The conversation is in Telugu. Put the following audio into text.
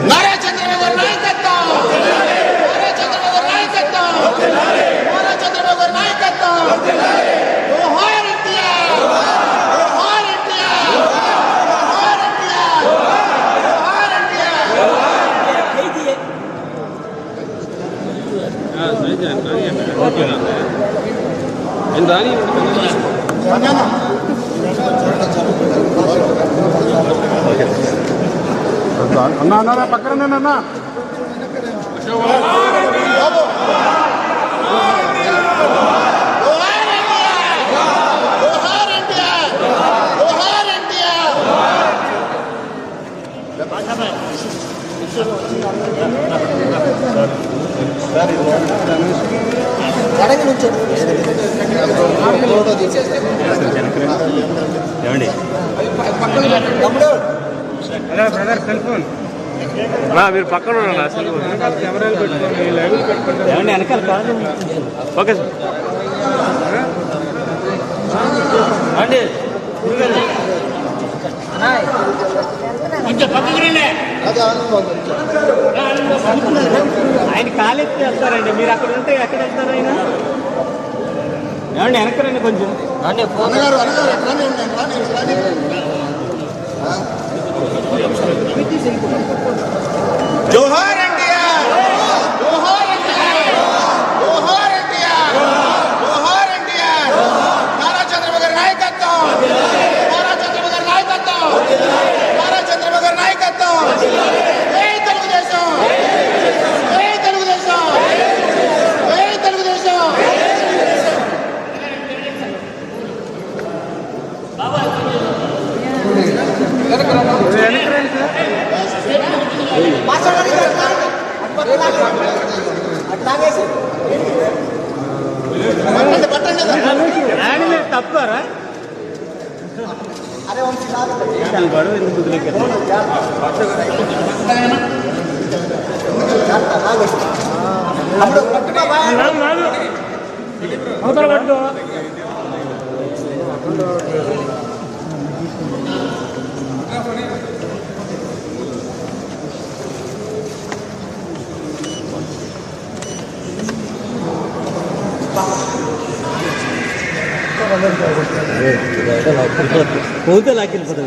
నారా చంద్రబాబు నాయకత్వం, నారా చంద్రబాబు నాయకత్వం, నారా చంద్రబాబు నాయకత్వం. జోహార్ ఎన్టీఆర్, జోహార్ ఎన్టీఆర్, జోహార్ ఎన్టీఆర్, జోహార్ ఎన్టీఆర్. అన్నా అన్నా పక్కన అన్నా ఏమండి బ్రదర్ సెల్ ఫోన్ మీరు పక్కన ఉన్నా సెల్ ఫోన్ కెమెరాలు పెట్టుకోండి, లైవ్లు పెట్టుకోండి. ఏమండి వెనకాల కాదు. ఓకే సార్ అండి ఆయన కాలెత్తి వెళ్తారండి, మీరు అక్కడ ఉంటే ఎక్కడ వెళ్తారు ఆయన? ఏమండి వెనకరండి కొంచెం. జోహార్ ఎన్టీఆర్, జోహార్ ఎన్టీఆర్, జోహార్ ఎన్టీఆర్, జోహార్ ఎన్టీఆర్. నారా చంద్రబాబు గారి నాయకత్వం, నారా చంద్రబాబు గారి నాయకత్వం, నారా చంద్రబాబు గారి నాయకత్వం. జై తెలుగుదేశం, జై తెలుగుదేశం, జై తెలుగుదేశం. మీరు తప్పుకోరా గడువు ఎందుకు పోతే లాక్కెళ్ళిపోతాం.